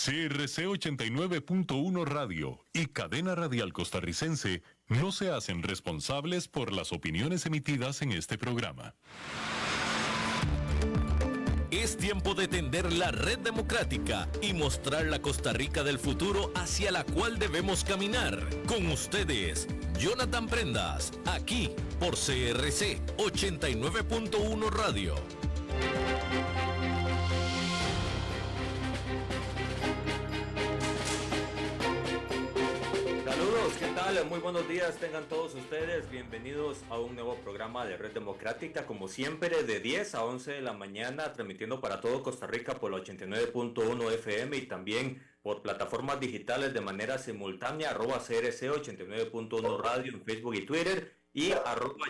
CRC 89.1 Radio y Cadena Radial Costarricense no se hacen responsables por las opiniones emitidas en este programa. Es tiempo de tender la red democrática y mostrar la Costa Rica del futuro hacia la cual debemos caminar. Con ustedes, Jonathan Prendas, aquí por CRC 89.1 Radio. Saludos, ¿qué tal? Muy buenos días tengan todos ustedes. Bienvenidos a un nuevo programa de Red Democrática, como siempre, de 10 a 11 de la mañana, transmitiendo para todo Costa Rica por la 89.1 FM y también por plataformas digitales de manera simultánea, @CRC 89.1 Radio en Facebook y Twitter y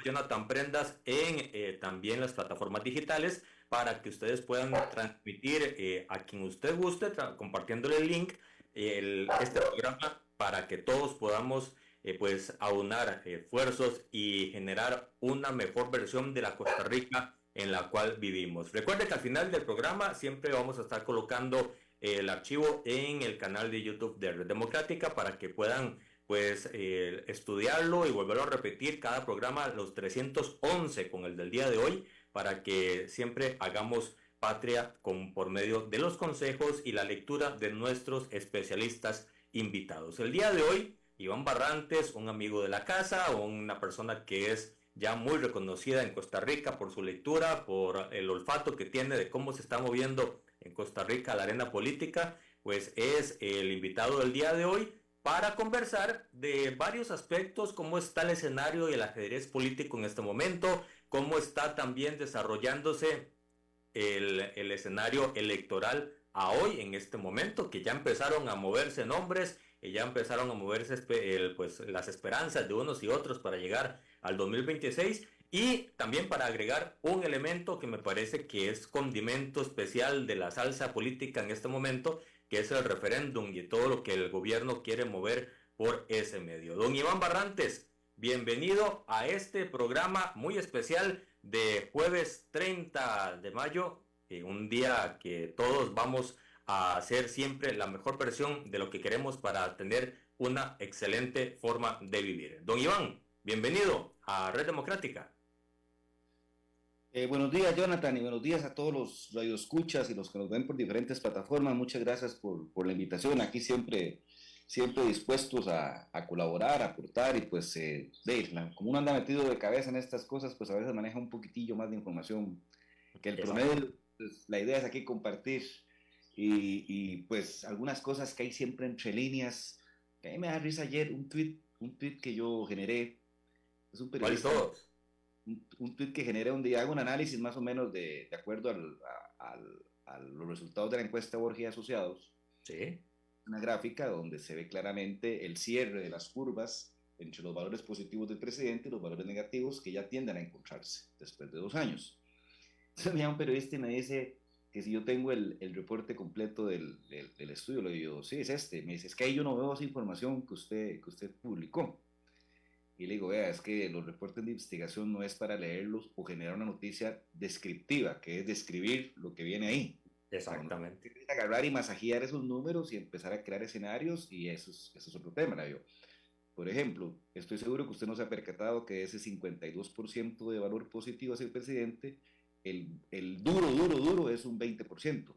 @Jonathan Prendas en también las plataformas digitales, para que ustedes puedan transmitir a quien usted guste, compartiéndole el link, este programa, para que todos podamos pues aunar esfuerzos y generar una mejor versión de la Costa Rica en la cual vivimos. Recuerde que al final del programa siempre vamos a estar colocando el archivo en el canal de YouTube de Red Democrática para que puedan pues estudiarlo y volverlo a repetir cada programa, los 311 con el del día de hoy, para que siempre hagamos patria por medio de los consejos y la lectura de nuestros especialistas invitados. El día de hoy, Iván Barrantes, un amigo de la casa, una persona que es ya muy reconocida en Costa Rica por su lectura, por el olfato que tiene de cómo se está moviendo en Costa Rica la arena política, pues es el invitado del día de hoy para conversar de varios aspectos: cómo está el escenario y el ajedrez político en este momento, cómo está también desarrollándose el escenario electoral a hoy, en este momento, que ya empezaron a moverse nombres y ya empezaron a moverse pues, las esperanzas de unos y otros para llegar al 2026, y también para agregar un elemento que me parece que es condimento especial de la salsa política en este momento, que es el referéndum y todo lo que el gobierno quiere mover por ese medio. Don Iván Barrantes, bienvenido a este programa muy especial de jueves 30 de mayo, un día que todos vamos a hacer siempre la mejor versión de lo que queremos para tener una excelente forma de vivir. Don Iván, bienvenido a Red Democrática. Buenos días, Jonathan, y buenos días a todos los radioescuchas y los que nos ven por diferentes plataformas. Muchas gracias por la invitación. Aquí siempre dispuestos a colaborar, a aportar, y pues como uno anda metido de cabeza en estas cosas, pues a veces maneja un poquitillo más de información que el promedio. Pues, la idea es aquí compartir y pues algunas cosas que hay siempre entre líneas. Que a mí me da risa ayer un tweet que yo generé. Es un periodista. ¿Cuál todos? Un tweet que generé donde hago un análisis más o menos de acuerdo a los resultados de la encuesta Borges Asociados. Sí. Una gráfica donde se ve claramente el cierre de las curvas entre los valores positivos del presidente y los valores negativos, que ya tienden a encontrarse después de 2 años. Entonces me llama un periodista y me dice que si yo tengo el reporte completo del estudio. Le digo, sí, es este. Me dice, es que ahí yo no veo esa información que usted publicó. Y le digo, vea, es que los reportes de investigación no es para leerlos o generar una noticia descriptiva, que es describir lo que viene ahí. Exactamente. No, agarrar y masajear esos números y empezar a crear escenarios, y eso es otro tema, ¿no? Por ejemplo, estoy seguro que usted no se ha percatado que ese 52% de valor positivo hacia el presidente, el duro es un 20%.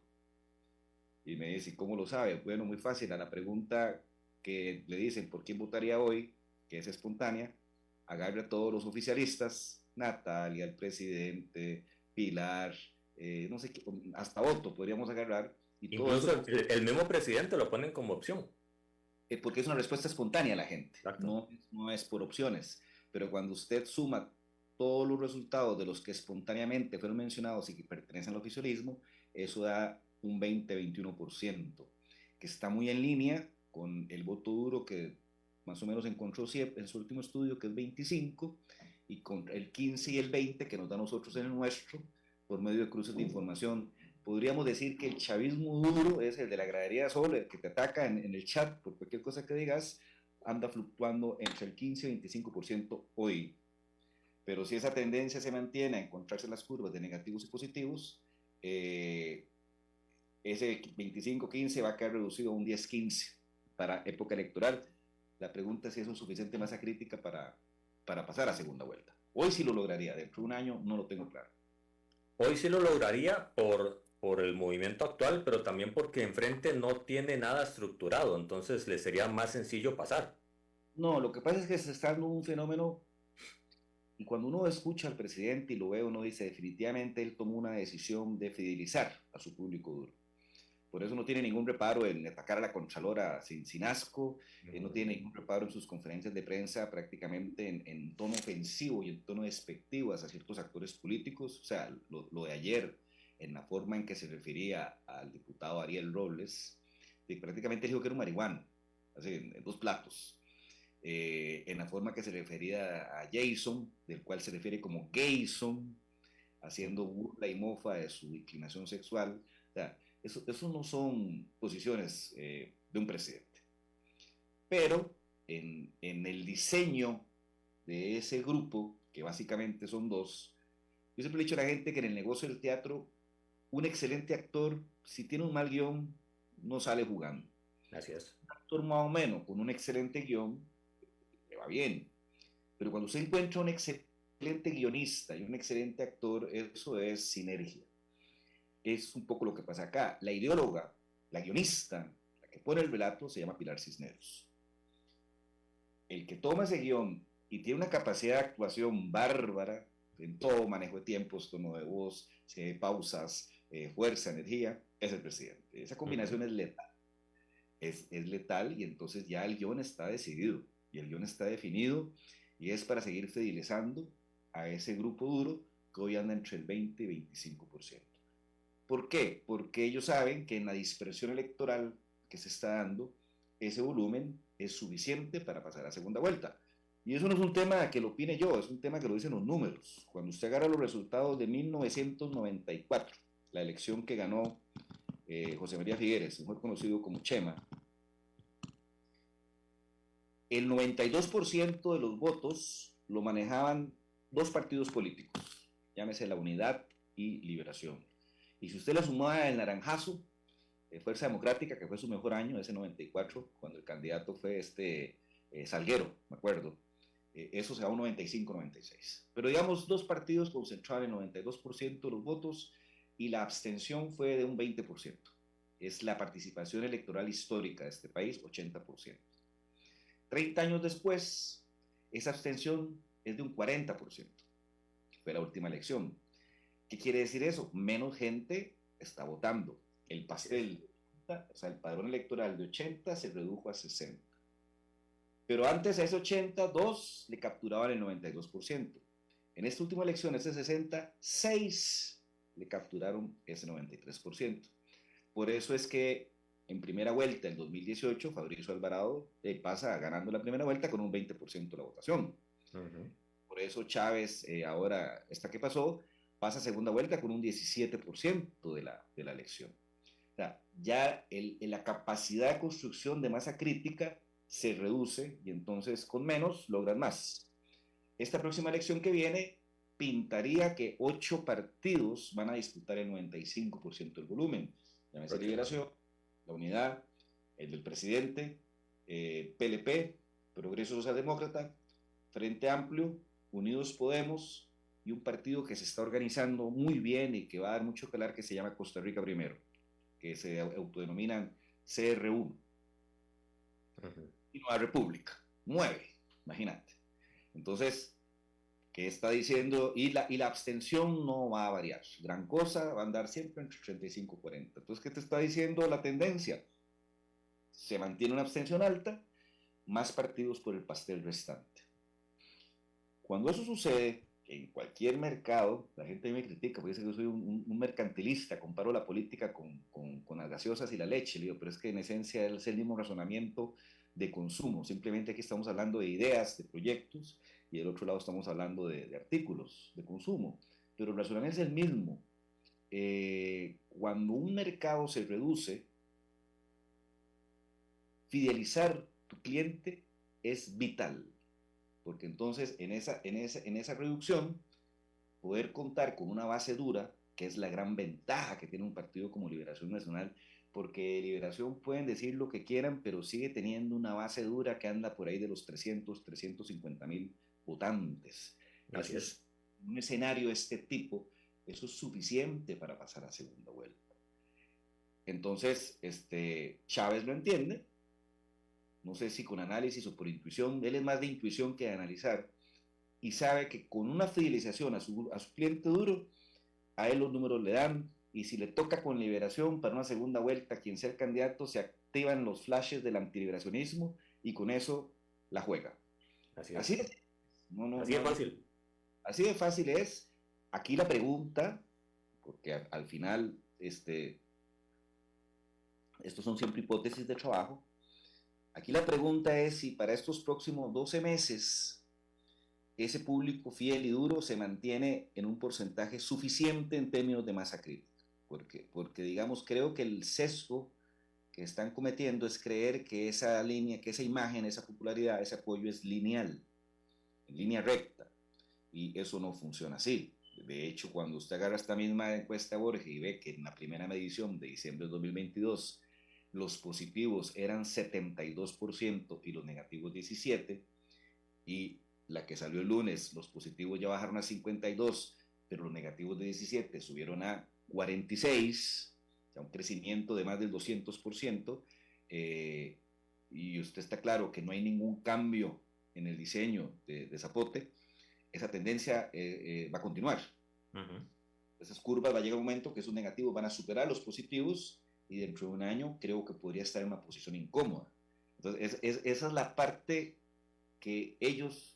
Y me dice, ¿cómo lo sabe? Bueno, muy fácil. A la pregunta que le dicen, ¿por quién votaría hoy?, que es espontánea, agarra a todos los oficialistas, Natalia, el presidente, Pilar, no sé, hasta Otto podríamos agarrar. Y incluso todo eso, el mismo presidente lo ponen como opción. Porque es una respuesta espontánea a la gente, no es por opciones. Pero cuando usted suma todos los resultados de los que espontáneamente fueron mencionados y que pertenecen al oficialismo, eso da un 20-21%, que está muy en línea con el voto duro que más o menos encontró CIEP en su último estudio, que es 25, y con el 15 y el 20 que nos da nosotros en el nuestro, por medio de cruces de información. Podríamos decir que el chavismo duro es el de la gradería de Sol, el que te ataca en el chat por cualquier cosa que digas, anda fluctuando entre el 15 y 25% hoy. Pero si esa tendencia se mantiene a encontrarse las curvas de negativos y positivos, ese 25-15 va a quedar reducido a un 10-15 para época electoral. La pregunta es si eso es suficiente masa crítica para pasar a segunda vuelta. Hoy sí lo lograría, dentro de un año no lo tengo claro. Hoy sí lo lograría por el movimiento actual, pero también porque enfrente no tiene nada estructurado, entonces le sería más sencillo pasar. No, lo que pasa es que se está dando un fenómeno y cuando uno escucha al presidente y lo ve, uno dice definitivamente él tomó una decisión de fidelizar a su público duro. Por eso no tiene ningún reparo en atacar a la Contralora sin asco, no tiene ningún reparo en sus conferencias de prensa prácticamente en tono ofensivo y en tono despectivo hacia ciertos actores políticos. O sea, lo de ayer, en la forma en que se refería al diputado Ariel Robles, prácticamente dijo que era un marihuano, así, en dos platos. En la forma que se refería a Jason, del cual se refiere como Gayson, haciendo burla y mofa de su inclinación sexual. O sea, eso no son posiciones de un presidente. Pero en el diseño de ese grupo, que básicamente son dos, yo siempre he dicho a la gente que en el negocio del teatro, un excelente actor, si tiene un mal guión, no sale jugando. Así es. Un actor más o menos con un excelente guión, le va bien. Pero cuando se encuentra un excelente guionista y un excelente actor, eso es sinergia. Es un poco lo que pasa acá. La ideóloga, la guionista, la que pone el relato, se llama Pilar Cisneros. El que toma ese guión y tiene una capacidad de actuación bárbara en todo manejo de tiempos, tono de voz, pausas, fuerza, energía, es el presidente. Esa combinación es letal. Es letal y entonces ya el guión está decidido y el guión está definido y es para seguir fidelizando a ese grupo duro que hoy anda entre el 20 y 25%. ¿Por qué? Porque ellos saben que en la dispersión electoral que se está dando, ese volumen es suficiente para pasar a segunda vuelta. Y eso no es un tema que lo opine yo, es un tema que lo dicen los números. Cuando usted agarra los resultados de 1994, la elección que ganó José María Figueres, mejor conocido como Chema, el 92% de los votos lo manejaban dos partidos políticos, llámese La Unidad y Liberación. Y si usted le sumaba el naranjazo, Fuerza Democrática, que fue su mejor año, ese 94, cuando el candidato fue Salguero, me acuerdo, eso se da un 95-96. Pero digamos, dos partidos concentraron el 92% de los votos y la abstención fue de un 20%. Es la participación electoral histórica de este país, 80%. 30 años después, esa abstención es de un 40%, que fue la última elección. ¿Qué quiere decir eso? Menos gente está votando. El pastel, o sea, el padrón electoral de 80 se redujo a 60. Pero antes a ese 80, dos le capturaban el 92%. En esta última elección, ese 60, 6 le capturaron ese 93%. Por eso es que en primera vuelta, en 2018, Fabricio Alvarado pasa ganando la primera vuelta con un 20% de la votación. Por eso Chávez, ahora, esta que pasó, pasa a segunda vuelta con un 17% de la elección. O sea, ya la capacidad de construcción de masa crítica se reduce y entonces con menos logran más. Esta próxima elección que viene pintaría que 8 partidos van a disputar el 95% del volumen. Llámese Liberación, La Unidad, el del presidente, PLP, Progreso Socialdemócrata, Frente Amplio, Unidos Podemos y un partido que se está organizando muy bien y que va a dar mucho que hablar que se llama Costa Rica Primero, que se autodenominan CR1. Y Nueva República, 9, imagínate. Entonces, ¿qué está diciendo? Y la abstención no va a variar. Gran cosa, va a andar siempre entre 35 y 40. Entonces, ¿qué te está diciendo la tendencia? Se mantiene una abstención alta, más partidos por el pastel restante. Cuando eso sucede, en cualquier mercado, la gente me critica porque dice que yo soy un mercantilista, comparo la política con las gaseosas y la leche, digo, pero es que en esencia es el mismo razonamiento de consumo, simplemente aquí estamos hablando de ideas, de proyectos, y del otro lado estamos hablando de artículos, de consumo, pero el razonamiento es el mismo. Cuando un mercado se reduce, fidelizar tu cliente es vital, porque entonces en esa reducción, poder contar con una base dura que es la gran ventaja que tiene un partido como Liberación Nacional, porque Liberación pueden decir lo que quieran, pero sigue teniendo una base dura que anda por ahí de los 350,000 votantes. Así Eso es un escenario de este tipo, eso es suficiente para pasar a segunda vuelta. Entonces, Chávez lo entiende, no sé si con análisis o por intuición, él es más de intuición que de analizar, y sabe que con una fidelización a su cliente duro, a él los números le dan, y si le toca con Liberación para una segunda vuelta, quien sea el candidato, se activan los flashes del antiliberacionismo, y con eso la juega. Así es. Así es. Así es fácil. Así de fácil es. Aquí la pregunta, porque al final, estos son siempre hipótesis de trabajo, aquí la pregunta es si para estos próximos 12 meses ese público fiel y duro se mantiene en un porcentaje suficiente en términos de masa crítica. Porque digamos, creo que el sesgo que están cometiendo es creer que esa línea, que esa imagen, esa popularidad, ese apoyo es lineal, en línea recta, y eso no funciona así. De hecho, cuando usted agarra esta misma encuesta Borges y ve que en la primera medición de diciembre de 2022 los positivos eran 72% y los negativos 17%, y la que salió el lunes, los positivos ya bajaron a 52%, pero los negativos de 17% subieron a 46%, o sea, un crecimiento de más del 200%, y usted está claro que no hay ningún cambio en el diseño de Zapote, esa tendencia va a continuar. Esas curvas va a llegar un momento que esos negativos van a superar los positivos, y dentro de un año creo que podría estar en una posición incómoda. Entonces, esa es la parte que ellos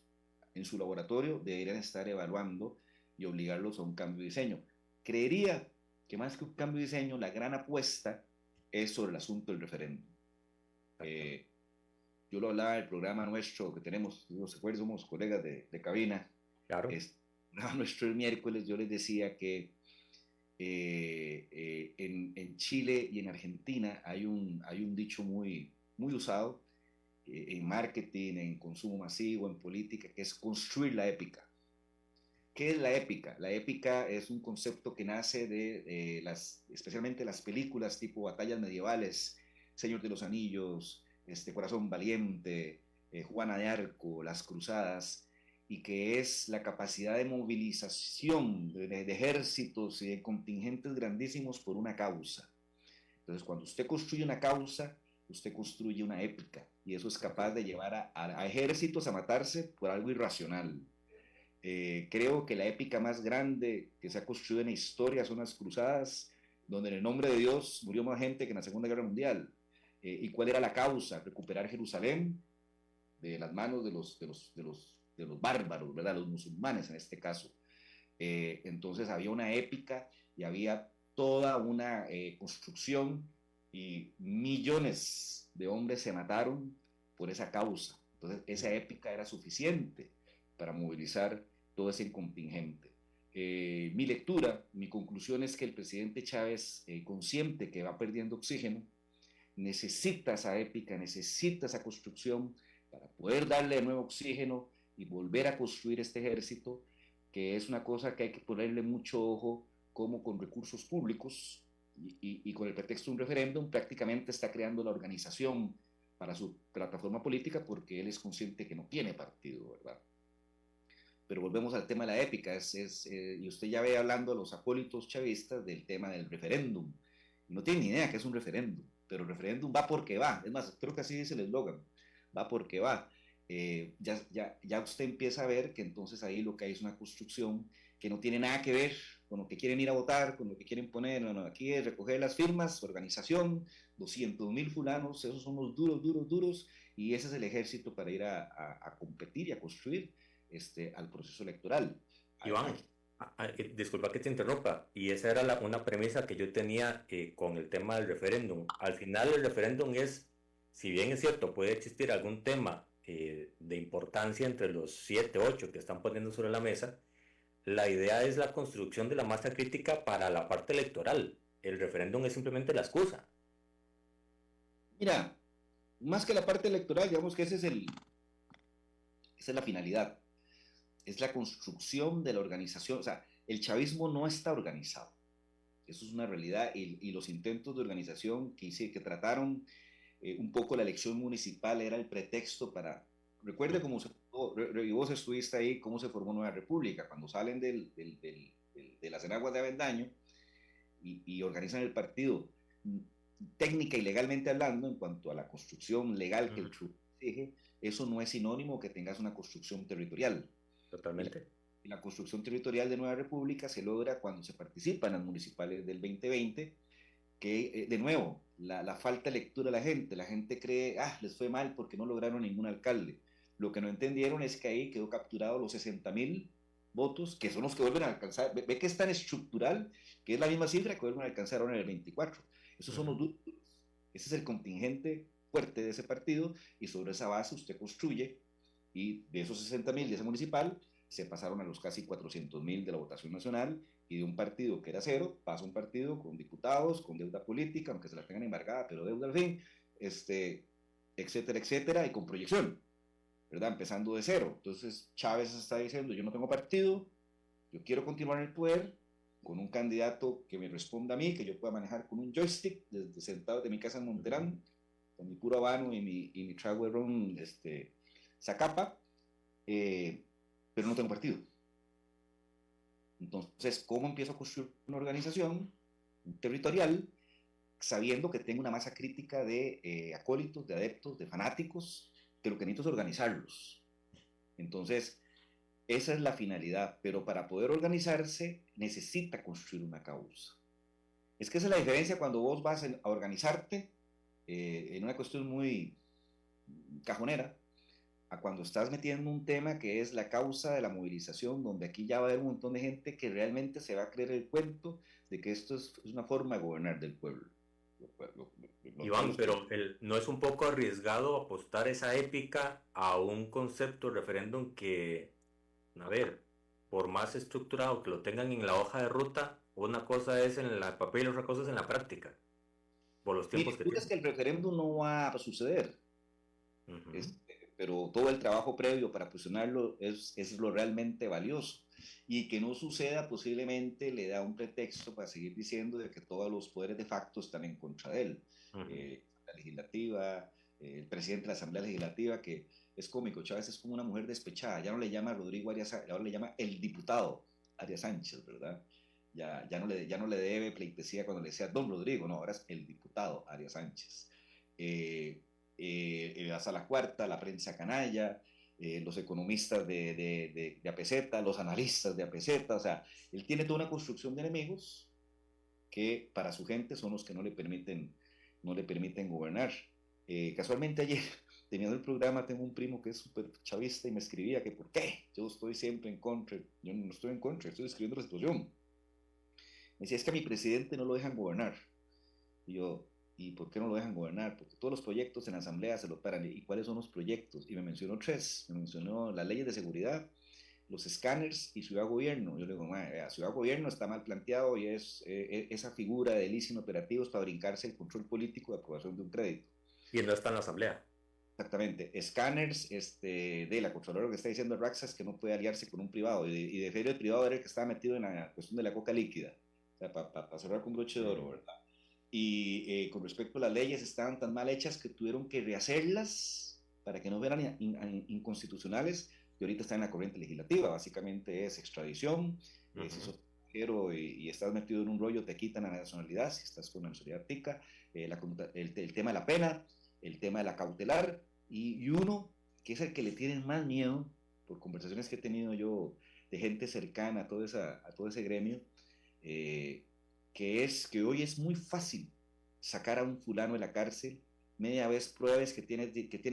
en su laboratorio deberían estar evaluando y obligarlos a un cambio de diseño. Creería que más que un cambio de diseño, la gran apuesta es sobre el asunto del referéndum. Yo lo hablaba en el programa nuestro que tenemos, no se acuerdan, somos colegas de cabina. Claro. Nuestro el miércoles yo les decía que en Chile y en Argentina hay un dicho muy, muy usado en marketing, en consumo masivo, en política, que es construir la épica. ¿Qué es la épica? La épica es un concepto que nace de especialmente las películas tipo batallas medievales, Señor de los Anillos, Corazón Valiente, Juana de Arco, Las Cruzadas, y que es la capacidad de movilización de ejércitos y de contingentes grandísimos por una causa. Entonces, cuando usted construye una causa, usted construye una épica, y eso es capaz de llevar a ejércitos a matarse por algo irracional. Creo que la épica más grande que se ha construido en la historia son las cruzadas, donde en el nombre de Dios murió más gente que en la Segunda Guerra Mundial. ¿Y cuál era la causa? Recuperar Jerusalén de las manos de los bárbaros, ¿verdad? Los musulmanes en este caso. Entonces había una épica y había toda una construcción, y millones de hombres se mataron por esa causa. Entonces esa épica era suficiente para movilizar todo ese contingente. Mi lectura, mi conclusión es que el presidente Chávez, consciente que va perdiendo oxígeno, necesita esa épica, necesita esa construcción para poder darle de nuevo oxígeno y volver a construir este ejército, que es una cosa que hay que ponerle mucho ojo, como con recursos públicos y con el pretexto de un referéndum prácticamente está creando la organización para su plataforma política, porque él es consciente que no tiene partido, ¿verdad? Pero volvemos al tema de la épica, y usted ya ve hablando a los acólitos chavistas del tema del referéndum, no tienen ni idea que es un referéndum, pero el referéndum va porque va, es más, creo que así dice el eslogan, va porque va. Ya usted empieza a ver que entonces ahí lo que hay es una construcción que no tiene nada que ver con lo que quieren ir a votar, con lo que quieren poner. No, aquí es recoger las firmas, organización, 200,000 fulanos, esos son los duros, y ese es el ejército para ir a competir y a construir al proceso electoral. Iván, disculpa que te interrumpa, y esa era una premisa que yo tenía con el tema del referéndum. Al final el referéndum es, si bien es cierto, puede existir algún tema de importancia entre los 7, 8 que están poniendo sobre la mesa, la idea es la construcción de la masa crítica para la parte electoral. El referéndum es simplemente la excusa. Mira, más que la parte electoral, digamos que esa es la finalidad. Es la construcción de la organización. O sea, el chavismo no está organizado. Eso es una realidad. Y los intentos de organización que trataron un poco la elección municipal era el pretexto para... Recuerde cómo y vos estuviste ahí, cómo se formó Nueva República, cuando salen de las enaguas de Avendaño y organizan el partido, técnica y legalmente hablando, en cuanto a la construcción legal que el TRU exige, eso no es sinónimo que tengas una construcción territorial. Totalmente. Y la construcción territorial de Nueva República se logra cuando se participa en las municipales del 2020, que de nuevo, la falta de lectura de la gente cree, les fue mal porque no lograron ningún alcalde. Lo que no entendieron es que ahí quedó capturado los 60,000 votos, que son los que vuelven a alcanzar. Ve que es tan estructural, que es la misma cifra que vuelven a alcanzar ahora en el 24. Esos son los duros. Ese es el contingente fuerte de ese partido, y sobre esa base usted construye, y de esos 60,000 de ese municipal, se pasaron a los casi 400,000 de la votación nacional, y de un partido que era cero, pasa un partido con diputados, con deuda política, aunque se la tengan embargada, pero deuda al fin, etcétera, etcétera, y con proyección, ¿verdad? Empezando de cero. Entonces Chávez está diciendo, yo no tengo partido, yo quiero continuar en el poder, con un candidato que me responda a mí, que yo pueda manejar con un joystick, desde sentado de mi casa en Monterán, con mi puro habano y mi trago de ron, Zacapa, pero no tengo partido. Entonces, ¿cómo empiezo a construir una organización territorial sabiendo que tengo una masa crítica de acólitos, de adeptos, de fanáticos, que lo que necesito es organizarlos? Entonces, esa es la finalidad, pero para poder organizarse necesita construir una causa. Es que esa es la diferencia cuando vos vas a organizarte en una cuestión muy cajonera, a cuando estás metiendo un tema que es la causa de la movilización, donde aquí ya va a haber un montón de gente que realmente se va a creer el cuento de que esto es una forma de gobernar del pueblo. Iván, pero ¿no es un poco arriesgado apostar esa épica a un concepto referéndum que, a ver, por más estructurado que lo tengan en la hoja de ruta, una cosa es en el papel y otra cosa es en la práctica, por los tiempos que tienen? Es que el referéndum no va a suceder. Pero todo el trabajo previo para fusionarlo es lo realmente valioso. Y que no suceda posiblemente le da un pretexto para seguir diciendo de que todos los poderes de facto están en contra de él. La legislativa, el presidente de la Asamblea Legislativa, que es cómico, Chávez es como una mujer despechada, ya no le llama Rodrigo Arias, ahora le llama el diputado Arias Sánchez, ¿verdad? Ya no le debe pleitesía cuando le decía don Rodrigo, no, ahora es el diputado Arias Sánchez. La sala cuarta, la prensa canalla, los economistas de APZ, los analistas de APZ, o sea, él tiene toda una construcción de enemigos que para su gente son los que no le permiten gobernar. Casualmente ayer, teniendo el programa, tengo un primo que es súper chavista y me escribía que ¿por qué? Yo estoy siempre en contra. Yo no estoy en contra, estoy describiendo la situación. Me decía, es que a mi presidente no lo dejan gobernar. Y yo, ¿y por qué no lo dejan gobernar? Porque todos los proyectos en la asamblea se lo paran. ¿Y cuáles son los proyectos? Y me mencionó tres. Me mencionó las leyes de seguridad, los escáneres y Ciudad Gobierno. Yo le digo, Ciudad Gobierno está mal planteado y es esa figura de leasing operativos para brincarse el control político de aprobación de un crédito. Y no está en la asamblea. Exactamente. Escáneres, de la Contralora, que está diciendo Raxas que no puede aliarse con un privado. Y de feria el privado era el que estaba metido en la cuestión de la coca líquida. O sea, para cerrar con broche de oro, ¿verdad? Y con respecto a las leyes, estaban tan mal hechas que tuvieron que rehacerlas para que no fueran inconstitucionales, y ahorita está en la corriente legislativa. Básicamente es extradición, si sos extranjero y estás metido en un rollo, te quitan la nacionalidad, si estás con la nacionalidad tica, el tema de la pena, el tema de la cautelar, y uno que es el que le tienen más miedo, por conversaciones que he tenido yo de gente cercana a todo ese gremio, que es que hoy es muy fácil sacar a un fulano de la cárcel media vez pruebas que tiene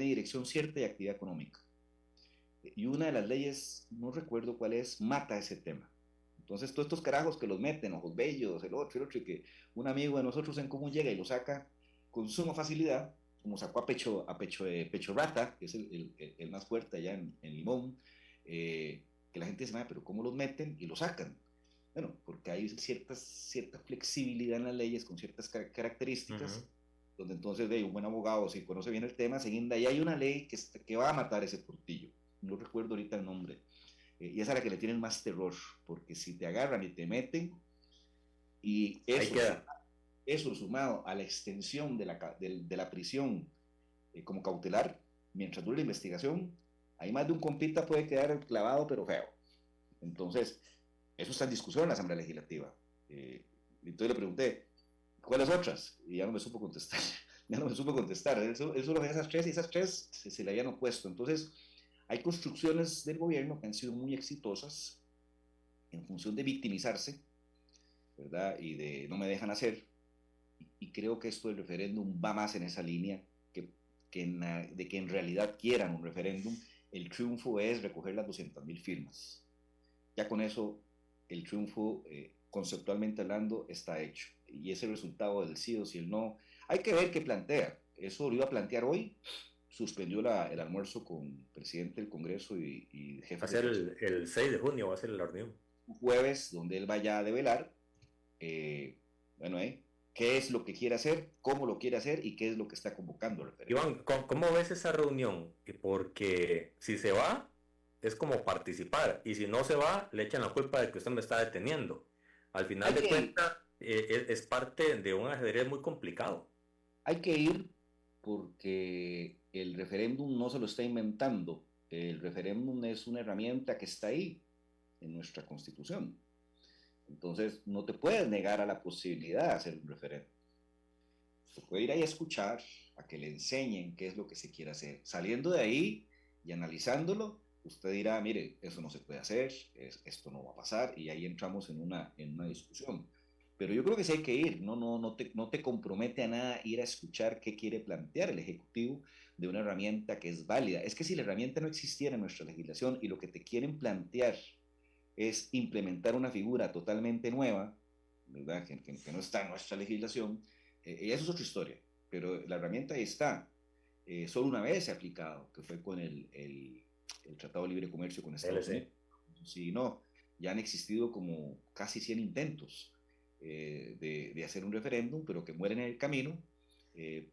dirección cierta y actividad económica. Y una de las leyes, no recuerdo cuál es, mata ese tema. Entonces todos estos carajos que los meten, ojos bellos, el otro, y que un amigo de nosotros en común llega y lo saca con suma facilidad, como sacó a Pecho Rata, que es el más fuerte allá en Limón, que la gente dice, pero ¿cómo los meten y lo sacan? Bueno, porque hay cierta flexibilidad en las leyes con ciertas características, donde entonces un buen abogado, si conoce bien el tema, se guinda, y hay una ley que va a matar ese portillo. No recuerdo ahorita el nombre. Y esa es la que le tienen más terror, porque si te agarran y te meten, Y Ahí queda. eso sumado a la extensión de la prisión como cautelar, mientras dure la investigación, ahí más de un compita puede quedar clavado, pero feo. Entonces, eso está en discusión en la Asamblea Legislativa. Entonces le pregunté, ¿cuáles otras? Y ya no me supo contestar. Ya no me supo contestar. Él solo ve esas tres y esas tres se le habían opuesto. Entonces, hay construcciones del gobierno que han sido muy exitosas en función de victimizarse, ¿verdad? Y de no me dejan hacer. Y creo que esto del referéndum va más en esa línea de que en realidad quieran un referéndum. El triunfo es recoger las 200.000 firmas. Ya con eso el triunfo, conceptualmente hablando, está hecho. Y ese resultado del sí o si el no, hay que ver qué plantea. Eso lo iba a plantear hoy. Suspendió el almuerzo con el presidente del Congreso y Va jefe a de ser fracción el 6 de junio, va a ser la reunión. un jueves, donde él vaya a develar, bueno, qué es lo que quiere hacer, cómo lo quiere hacer y qué es lo que está convocando el referéndum. Iván, ¿cómo ves esa reunión? Porque si se va, es como participar. Y si no se va, le echan la culpa de que usted me está deteniendo. Al final Hay de que ir, cuentas, es parte de un ajedrez muy complicado. hay que ir porque el referéndum no se lo está inventando. El referéndum es una herramienta que está ahí en nuestra constitución. Entonces, no te puedes negar a la posibilidad de hacer un referéndum. Se puede ir ahí a escuchar, a que le enseñen qué es lo que se quiere hacer. Saliendo de ahí y analizándolo, usted dirá, mire, eso no se puede hacer, esto no va a pasar, y ahí entramos en una discusión. Pero yo creo que sí hay que ir, no te compromete a nada ir a escuchar qué quiere plantear el Ejecutivo de una herramienta que es válida. Es que si la herramienta no existiera en nuestra legislación y lo que te quieren plantear es implementar una figura totalmente nueva, ¿verdad? Que no está en nuestra legislación, eso es otra historia, pero la herramienta ahí está. Solo una vez se ha aplicado, que fue con el Tratado de Libre Comercio con Estados TLC. Unidos. Sí, no, ya han existido como casi 100 intentos de hacer un referéndum, pero que mueren en el camino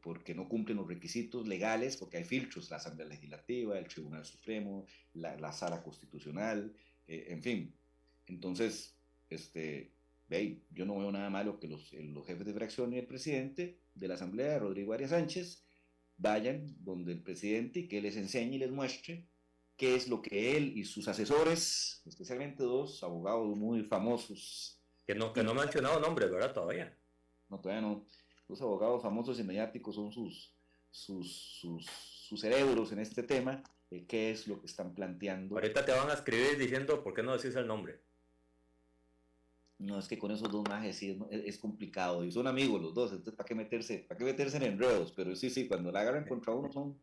porque no cumplen los requisitos legales, porque hay filtros, la Asamblea Legislativa, el Tribunal Supremo, la Sala Constitucional, en fin. Entonces, yo no veo nada malo que los jefes de fracción y el presidente de la Asamblea, Rodrigo Arias Sánchez, vayan donde el presidente y que les enseñe y les muestre qué es lo que él y sus asesores, especialmente dos abogados muy famosos, Que no ha mencionado nombres, ¿verdad? Todavía. no, todavía no, los abogados famosos y mediáticos son sus cerebros en este tema, qué es lo que están planteando. Ahorita te van a escribir diciendo por qué no decís el nombre. No, es que con esos dos majes sí es complicado y son amigos los dos, entonces ¿para qué meterse en enredos? Pero sí, sí, cuando la agarran contra uno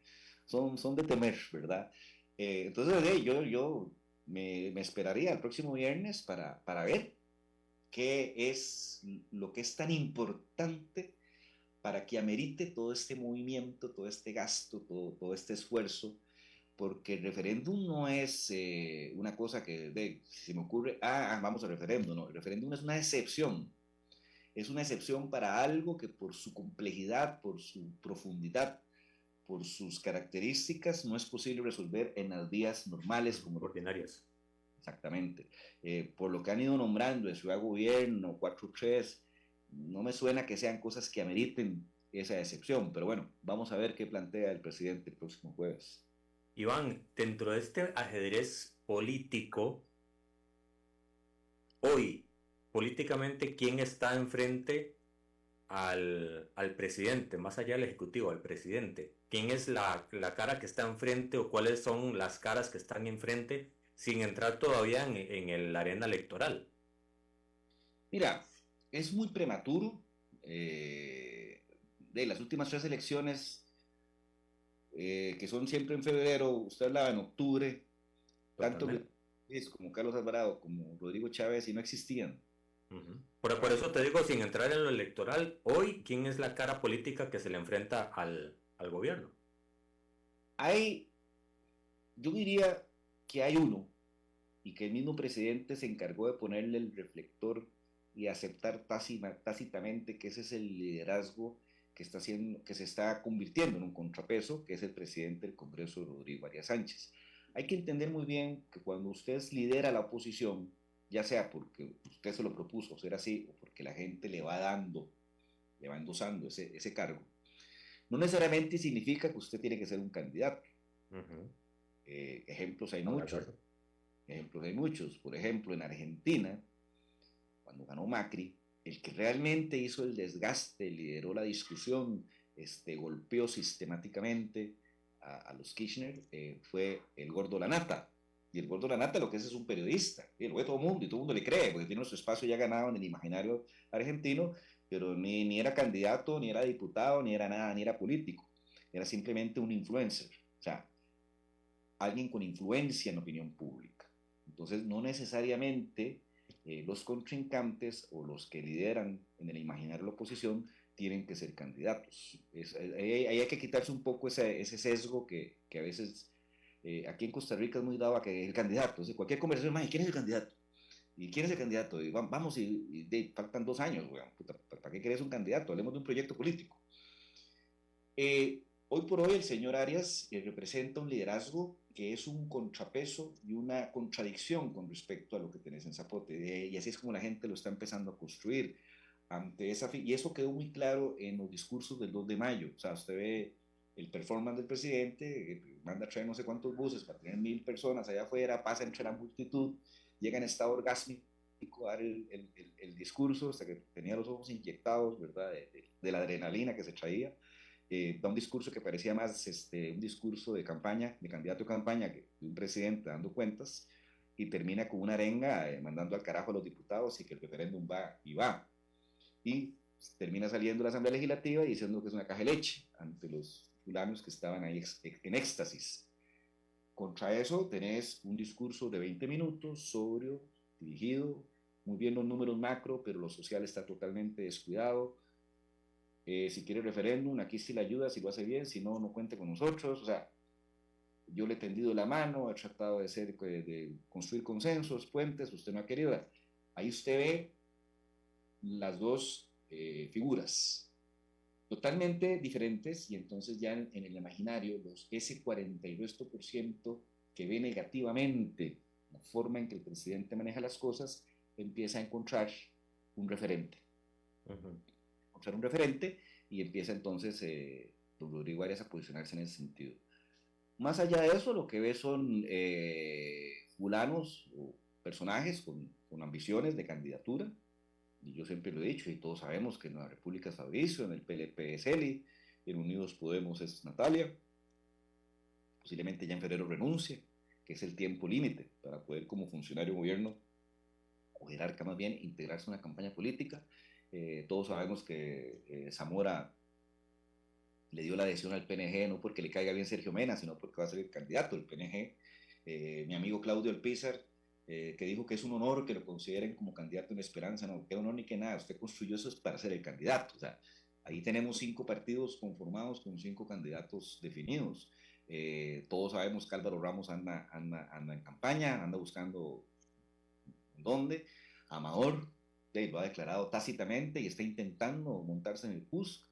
son de temer, ¿verdad? Entonces, yo me esperaría el próximo viernes para ver qué es lo que es tan importante para que amerite todo este movimiento, todo este gasto, todo este esfuerzo, porque el referéndum no es una cosa si se me ocurre, vamos al referéndum, no, el referéndum es una excepción para algo que por su complejidad, por su profundidad, por sus características, no es posible resolver en las vías normales como Ordinarias. exactamente. Por lo que han ido nombrando de Ciudad Gobierno, 4-3, no me suena que sean cosas que ameriten esa excepción, pero bueno, vamos a ver qué plantea el presidente el próximo jueves. Iván, dentro de este ajedrez político, hoy, políticamente, ¿quién está enfrente al presidente, más allá del ejecutivo, al presidente? ¿Quién es la cara que está enfrente o cuáles son las caras que están enfrente sin entrar todavía en el arena electoral? Mira, es muy prematuro. De las últimas tres elecciones, que son siempre en febrero, usted hablaba en octubre, tanto Totalmente. Luis como Carlos Alvarado como Rodrigo Chávez y no existían. Por eso te digo, sin entrar en lo electoral, hoy, ¿quién es la cara política que se le enfrenta al gobierno? Hay, yo diría que hay uno y que el mismo presidente se encargó de ponerle el reflector y aceptar tácitamente que ese es el liderazgo que se está convirtiendo en un contrapeso, que es el presidente del Congreso, Rodrigo Arias Sánchez. Hay que entender muy bien que cuando usted lidera la oposición, ya sea porque usted se lo propuso ser así o porque la gente le va endosando ese cargo, no necesariamente significa que usted tiene que ser un candidato. Ejemplos hay muchos. Ejemplos hay muchos. Por ejemplo, en Argentina, cuando ganó Macri, el que realmente hizo el desgaste, lideró la discusión, golpeó sistemáticamente a los Kirchner, fue el Gordo Lanata. Y el Gordo Lanata lo que es un periodista, y lo ve todo el mundo, y todo el mundo le cree, porque tiene su espacio ya ganado en el imaginario argentino, pero ni era candidato, ni era diputado, ni era nada, ni era político. Era simplemente un influencer, o sea, alguien con influencia en la opinión pública. Entonces, no necesariamente los contrincantes o los que lideran en el imaginario de la oposición tienen que ser candidatos. Ahí hay que quitarse un poco ese sesgo que a veces aquí en Costa Rica es muy dado a que el candidato, o sea, cualquier conversación, ¿quién es el candidato? ¿Y quién es el candidato? Y vamos, faltan 2 años, puta, ¿para qué querés un candidato? Hablemos de un proyecto político. Hoy por hoy el señor Arias representa un liderazgo que es un contrapeso y una contradicción con respecto a lo que tenés en Zapote, y así es como la gente lo está empezando a construir ante y eso quedó muy claro en los discursos del 2 de mayo, o sea, usted ve el performance del presidente, manda a traer no sé cuántos buses para tener 1000 personas allá afuera, pasa entre la multitud, llega en estado orgásmico a dar el discurso hasta que tenía los ojos inyectados, ¿verdad?, de la adrenalina que se traía. Da un discurso que parecía más un discurso de campaña, de candidato a campaña, que de un presidente dando cuentas, y termina con una arenga mandando al carajo a los diputados y que el referéndum va y va. Y termina saliendo la Asamblea Legislativa y diciendo que es una caja de leche ante los fulanos que estaban ahí en éxtasis. Contra eso tenés un discurso de 20 minutos, sobrio, dirigido, muy bien los números macro, pero lo social está totalmente descuidado. Si quiere referéndum, aquí sí le ayuda, si lo hace bien, si no, no cuente con nosotros. O sea, yo le he tendido la mano, he tratado de construir consensos, puentes, usted no ha querido. Ahí usted ve las dos figuras totalmente diferentes, y entonces ya en el imaginario, ese 42% que ve negativamente la forma en que el presidente maneja las cosas, empieza a encontrar un referente. Encontrar un referente, y empieza entonces don Rodrigo Arias a posicionarse en ese sentido. Más allá de eso, lo que ve son fulanos o personajes con ambiciones de candidatura, y yo siempre lo he dicho, y todos sabemos que en la República es Fabricio, en el PLP es Eli, en Unidos Podemos es Natalia, posiblemente ya en febrero renuncie, que es el tiempo límite para poder, como funcionario de gobierno o jerarca más bien, integrarse en una campaña política. Todos sabemos que Zamora le dio la adhesión al PNG no porque le caiga bien Sergio Mena, sino porque va a ser el candidato del PNG. Mi amigo Claudio Alpizar, que dijo que es un honor que lo consideren como candidato en Esperanza. No, qué honor ni qué nada, usted construyó eso para ser el candidato. O sea, ahí tenemos 5 partidos conformados con 5 candidatos definidos. Todos sabemos que Álvaro Ramos anda en campaña, anda buscando dónde. Amador lo ha declarado tácitamente y está intentando montarse en el PUSC.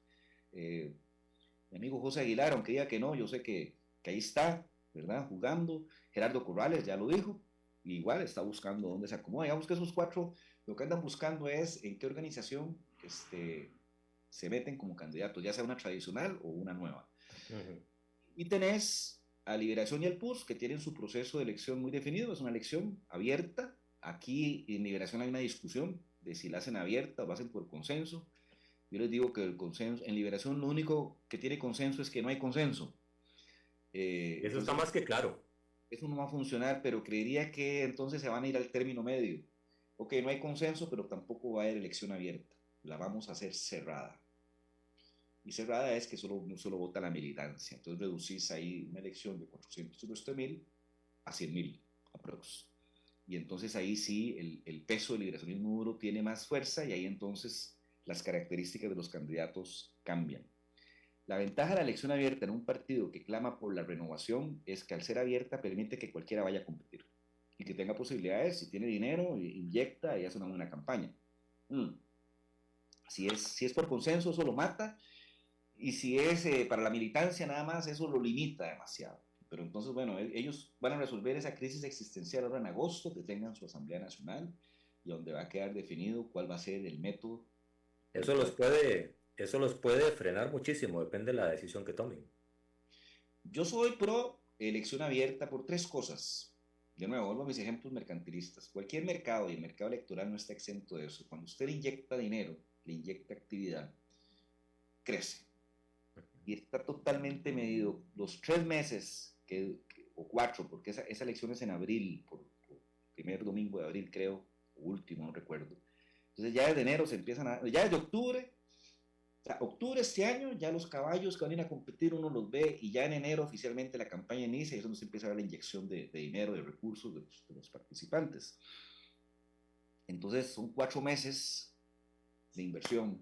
Mi amigo José Aguilar, aunque diga que no, yo sé que ahí está, ¿verdad?, jugando. Gerardo Corrales ya lo dijo, igual está buscando dónde se acomoda. Digamos que esos 4 lo que andan buscando es en qué organización se meten como candidatos, ya sea una tradicional o una nueva. Y tenés a Liberación y el PUS, que tienen su proceso de elección muy definido, es una elección abierta. Aquí en Liberación hay una discusión de si la hacen abierta o la hacen por consenso. Yo les digo que el consenso, en Liberación lo único que tiene consenso es que no hay consenso. Eso está más que claro. Eso no va a funcionar, pero creería que entonces se van a ir al término medio. Ok, no hay consenso, pero tampoco va a haber elección abierta. La vamos a hacer cerrada. Y cerrada es que solo vota la militancia. Entonces reducís ahí una elección de 400.000 a 100.000 aprox. Y entonces ahí sí el peso del liberacionismo duro tiene más fuerza, y ahí entonces las características de los candidatos cambian. La ventaja de la elección abierta en un partido que clama por la renovación es que al ser abierta permite que cualquiera vaya a competir y que tenga posibilidades. Si tiene dinero, inyecta y hace una buena campaña. Si es por consenso, eso lo mata, y si es para la militancia nada más, eso lo limita demasiado. Pero entonces, bueno, ellos van a resolver esa crisis existencial ahora en agosto, que tengan su Asamblea Nacional. y donde va a quedar definido cuál va a ser el método. Eso los puede frenar muchísimo, depende de la decisión que tomen. Yo soy pro elección abierta por tres cosas. De nuevo, vuelvo a mis ejemplos mercantilistas. Cualquier mercado, y el mercado electoral no está exento de eso, cuando usted le inyecta dinero, le inyecta actividad, crece. Y está totalmente medido. Los 3 meses o 4, porque esa elección es en abril, por primer domingo de abril creo, o último, no recuerdo. Entonces ya desde enero se empiezan ya desde octubre, o sea, octubre este año, ya los caballos que van a ir a competir uno los ve, y ya en enero oficialmente la campaña inicia y es donde se empieza a ver la inyección de dinero, de recursos de los participantes. Entonces son 4 meses de inversión,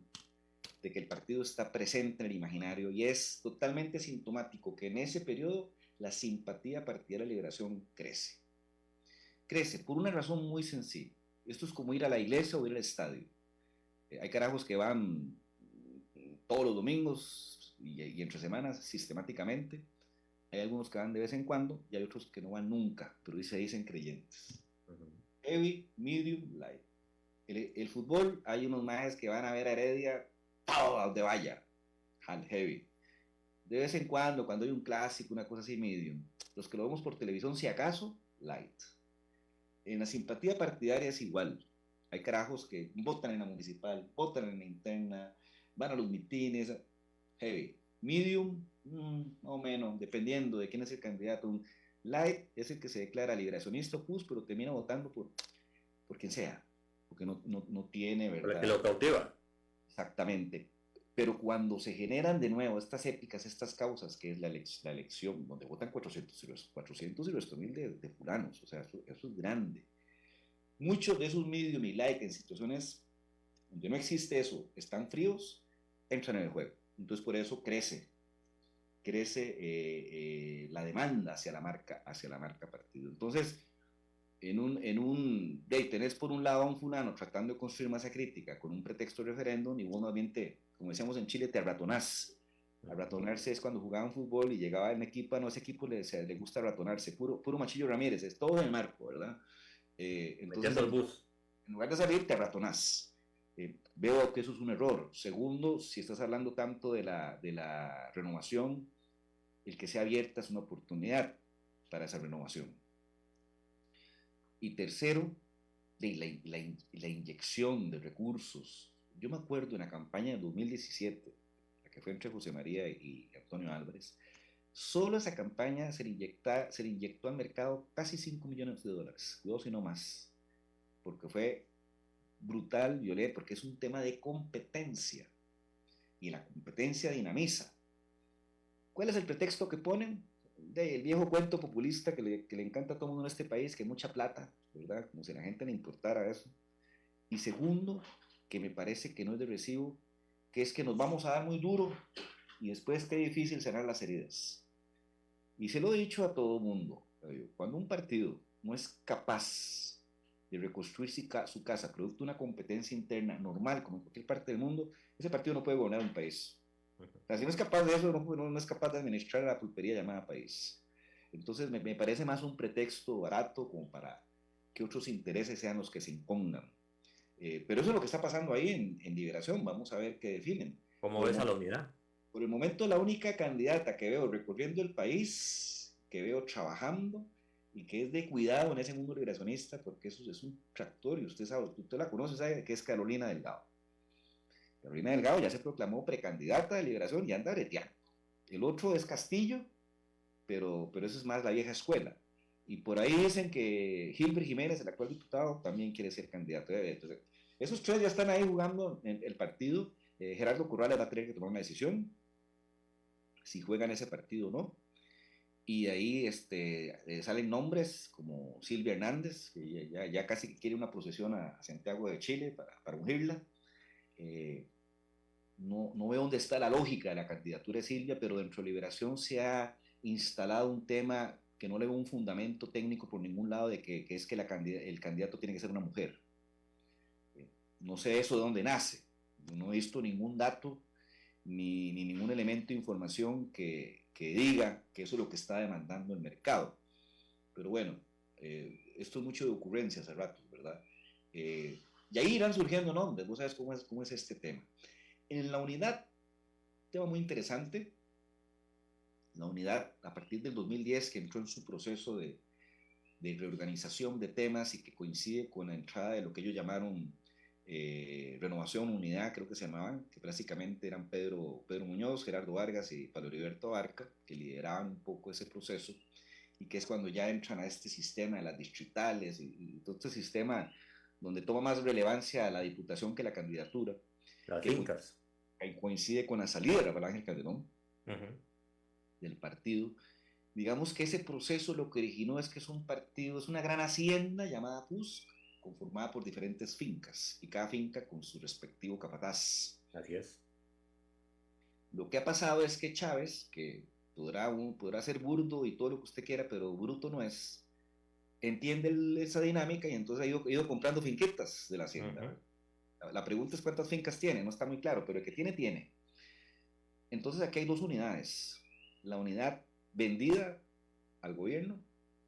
de que el partido está presente en el imaginario, y es totalmente sintomático que en ese periodo la simpatía partidaria de Liberación crece. Crece por una razón muy sencilla. Esto es como ir a la iglesia o ir al estadio. Hay carajos que van todos los domingos y entre semanas sistemáticamente. Hay algunos que van de vez en cuando y hay otros que no van nunca, pero se dicen creyentes. Heavy, medium, light. El fútbol, hay unos majes que van a ver a Heredia todo donde vaya, al heavy. De vez en cuando hay un clásico, una cosa así, medium. Los que lo vemos por televisión, si acaso, light. En la simpatía partidaria es igual. Hay carajos que votan en la municipal, votan en la interna, van a los mitines, heavy. Medium, más o menos, dependiendo de quién es el candidato. Light es el que se declara liberacionista, pero termina votando por quien sea, porque no tiene, ¿verdad? Para que lo cautiva. Exactamente. Pero cuando se generan de nuevo estas épicas, estas causas, que es la elección, donde votan 400 y resto mil de fulanos, o sea, eso es grande. Muchos de esos medium y like en situaciones donde no existe eso, están fríos, entran en el juego. Entonces por eso crece la demanda hacia la marca partido. Entonces, tenés por un lado a un fulano tratando de construir masa crítica con un pretexto de referéndum, y vos más bien como decíamos en Chile, te arratonás. Arratonarse es cuando jugaban fútbol y llegaba en equipo, no, ese equipo le gusta arratonarse, puro Machillo Ramírez, es todo en el marco, ¿verdad? Entonces, el bus. En lugar de salir, te arratonás. Veo que eso es un error. Segundo, si estás hablando tanto de la renovación, el que sea abierta es una oportunidad para esa renovación. Y tercero, la inyección de recursos. Yo me acuerdo en la campaña de 2017, la que fue entre José María y Antonio Álvarez, solo esa campaña se le inyectó al mercado casi $5 millones, 2 y no más, porque fue brutal, violento, porque es un tema de competencia, y la competencia dinamiza. ¿Cuál es el pretexto que ponen? El viejo cuento populista que le encanta a todo el mundo en este país, que mucha plata, ¿verdad? Como si a la gente le importara eso. Y segundo, que me parece que no es de recibo, que es que nos vamos a dar muy duro y después qué difícil cerrar las heridas. Y se lo he dicho a todo el mundo, cuando un partido no es capaz de reconstruir su casa producto de una competencia interna normal, como en cualquier parte del mundo, ese partido no puede gobernar un país. O sea, si no es capaz de eso, no es capaz de administrar la pulpería llamada país. Entonces me parece más un pretexto barato como para que otros intereses sean los que se impongan. Pero eso es lo que está pasando ahí en Liberación. Vamos a ver qué definen. ¿Cómo ves a la unidad? Por el momento, la única candidata que veo recorriendo el país, que veo trabajando y que es de cuidado en ese mundo liberacionista, porque eso es un tractor, y usted sabe, usted la conoce, sabe que es Carolina Delgado. Carolina Delgado ya se proclamó precandidata de Liberación y anda breteando. El otro es Castillo, pero eso es más la vieja escuela. Y por ahí dicen que Gilbert Jiménez, el actual diputado, también quiere ser candidato. Entonces, esos tres ya están ahí jugando en el partido. Gerardo Corrales va a tener que tomar una decisión si juegan ese partido o no. Y ahí salen nombres como Silvia Hernández, que ya casi quiere una procesión a Santiago de Chile para ungirla. No veo dónde está la lógica de la candidatura de Silvia, pero dentro de Liberación se ha instalado un tema que no le veo un fundamento técnico por ningún lado, de que es que el candidato tiene que ser una mujer. No sé eso de dónde nace. No he visto ningún dato ni ningún elemento de información que diga que eso es lo que está demandando el mercado. Pero bueno, esto es mucho de ocurrencia hace rato, ¿verdad? Y ahí irán surgiendo nombres, vos sabes cómo es este tema. En la unidad, tema muy interesante, la unidad a partir del 2010 que entró en su proceso de reorganización de temas y que coincide con la entrada de lo que ellos llamaron Renovación Unidad, creo que se llamaban, que básicamente eran Pedro Muñoz, Gerardo Vargas y Pablo Heriberto Barca, que lideraban un poco ese proceso, y que es cuando ya entran a este sistema de las distritales y todo este sistema donde toma más relevancia la diputación que la candidatura. Las que fincas. Coincide con la salida de Rafael Ángel Calderón del partido. Digamos que ese proceso lo que originó es que es un partido, es una gran hacienda llamada PUSC, conformada por diferentes fincas, y cada finca con su respectivo capataz. Así es. Lo que ha pasado es que Chávez, que podrá ser burdo y todo lo que usted quiera, pero bruto no es, entiende esa dinámica y entonces ha ido comprando finquitas de la hacienda. La pregunta es cuántas fincas tiene, no está muy claro, pero el que tiene, tiene. Entonces aquí hay dos unidades. La unidad vendida al gobierno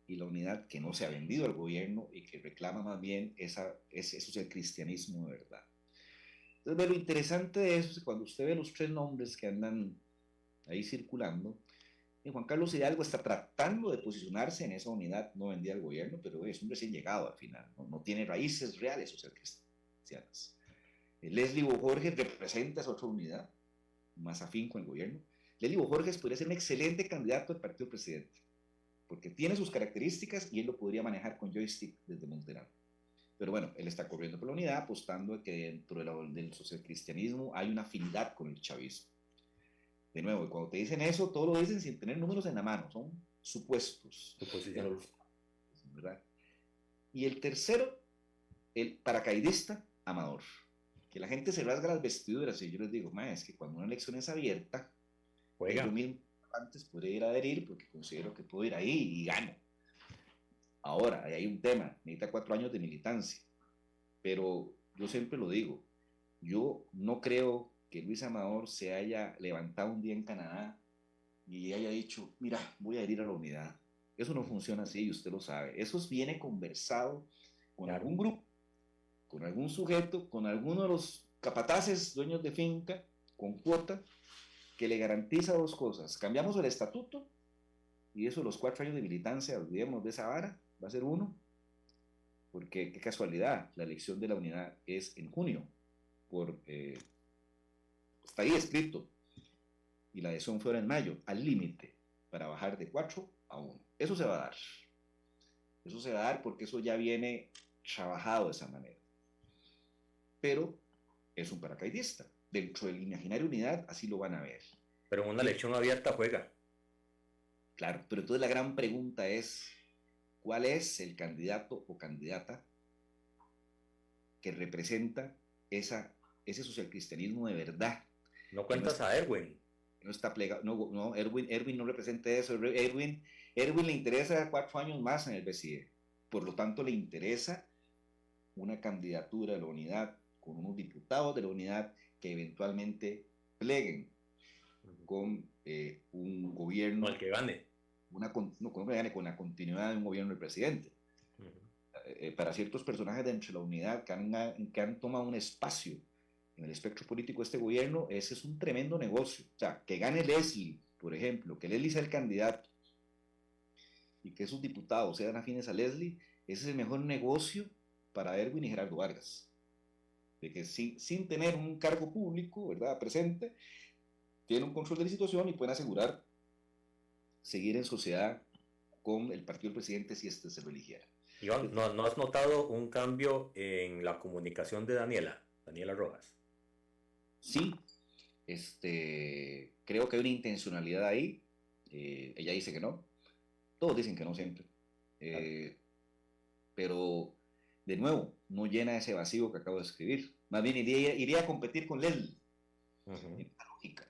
y la unidad que no se ha vendido al gobierno y que reclama más bien eso es el cristianismo de verdad. Entonces, lo interesante de eso es que cuando usted ve los tres nombres que andan ahí circulando, Juan Carlos Hidalgo está tratando de posicionarse en esa unidad no vendida al gobierno, pero es un recién llegado al final, no tiene raíces reales social cristianas. Leslie Bojorges representa esa otra unidad, más afín con el gobierno. Leslie Bojorges podría ser un excelente candidato al partido presidente, porque tiene sus características y él lo podría manejar con joystick desde Monterrey. Pero bueno, él está corriendo por la unidad, apostando a que dentro del socialcristianismo hay una afinidad con el chavismo. De nuevo, cuando te dicen eso, todo lo dicen sin tener números en la mano, son supuestos. ¿Verdad? Y el tercero, el paracaidista amador, que la gente se rasga las vestiduras y yo les digo, es que cuando una elección es abierta, yo mismo antes podría ir a adherir porque considero que puedo ir ahí y gano. Ahora, ahí hay un tema, necesita 4 años de militancia, pero yo siempre lo digo, yo no creo que Luis Amador se haya levantado un día en Canadá y haya dicho, mira, voy a adherir a la unidad. Eso no funciona así y usted lo sabe. Eso viene conversado con algún grupo, con algún sujeto, con alguno de los capataces, dueños de finca, con cuota, que le garantiza dos cosas. Cambiamos el estatuto y eso, los 4 años de militancia, olvidemos de esa vara, va a ser 1, porque qué casualidad, la elección de la unidad es en junio, está ahí escrito, y la adhesión fuera en mayo, al límite, para bajar de 4 a 1. Eso se va a dar. Eso se va a dar porque eso ya viene trabajado de esa manera. Pero es un paracaidista. Dentro del imaginario unidad, así lo van a ver. Pero en una elección abierta juega. Claro, pero entonces la gran pregunta es, ¿cuál es el candidato o candidata que representa ese socialcristianismo de verdad? No cuentas a Erwin. No está plegado, no, Erwin no representa eso. Erwin le interesa 4 años más en el BCE. Por lo tanto, le interesa una candidatura de la unidad con unos diputados de la unidad que eventualmente pleguen con un gobierno. No, el que gane. Con la continuidad de un gobierno del presidente. Para ciertos personajes dentro de la unidad que han tomado un espacio en el espectro político de este gobierno, ese es un tremendo negocio. O sea, que gane Leslie, por ejemplo, que Leslie sea el candidato y que esos diputados sean afines a Leslie, ese es el mejor negocio para Erwin y Gerardo Vargas. De que sin tener un cargo público, ¿verdad?, presente, tienen un control de la situación y pueden asegurar seguir en sociedad con el partido del presidente si este se lo eligiera. Iván, ¿no has notado un cambio en la comunicación de Daniela Rojas? Sí, creo que hay una intencionalidad ahí. Ella dice que no. Todos dicen que no siempre. Pero, de nuevo, no llena ese vacío que acabo de escribir. Más bien iría a competir con Leslie. En esta lógica.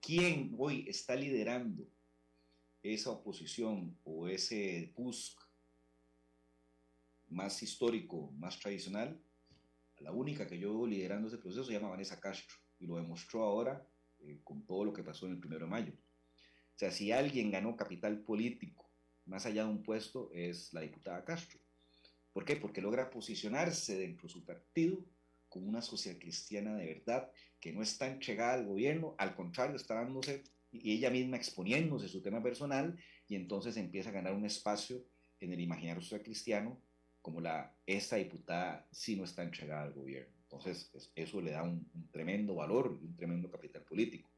¿Quién hoy está liderando esa oposición o ese PUSC más histórico, más tradicional? La única que yo veo liderando ese proceso se llama Vanessa Castro y lo demostró ahora con todo lo que pasó en el 1 de mayo. O sea, si alguien ganó capital político más allá de un puesto, es la diputada Castro. ¿Por qué? Porque logra posicionarse dentro de su partido como una socialcristiana de verdad, que no está entregada al gobierno, al contrario, está dándose y ella misma exponiéndose su tema personal, y entonces empieza a ganar un espacio en el imaginario social cristiano como esta diputada sí no está entregada al gobierno. Entonces eso le da un tremendo valor y un tremendo capital político.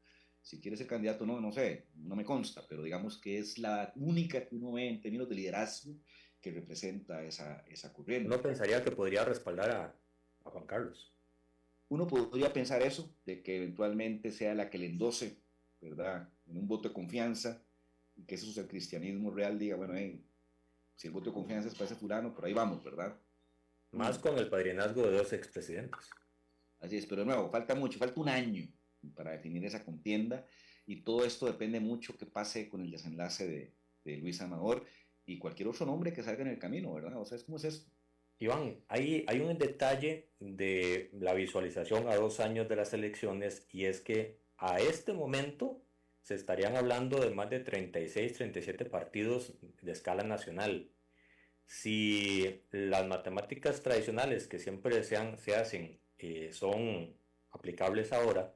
Si quiere ser candidato, no sé, no me consta, pero digamos que es la única que uno ve en términos de liderazgo que representa esa corriente. Uno pensaría que podría respaldar a Juan Carlos. Uno podría pensar eso, de que eventualmente sea la que le endose, ¿verdad? En un voto de confianza, y que eso es el cristianismo real, diga, bueno, si el voto de confianza es para ese fulano, por ahí vamos, ¿verdad? Más con el padrinazgo de dos expresidentes. Así es, pero de nuevo, falta mucho, falta un año para definir esa contienda, y todo esto depende mucho que pase con el desenlace de Luis Amador y cualquier otro nombre que salga en el camino, ¿verdad? O sea, ¿cómo es esto? Iván, hay un detalle de la visualización a 2 años de las elecciones, y es que a este momento se estarían hablando de más de 36, 37 partidos de escala nacional. Si las matemáticas tradicionales que siempre se hacen son aplicables ahora,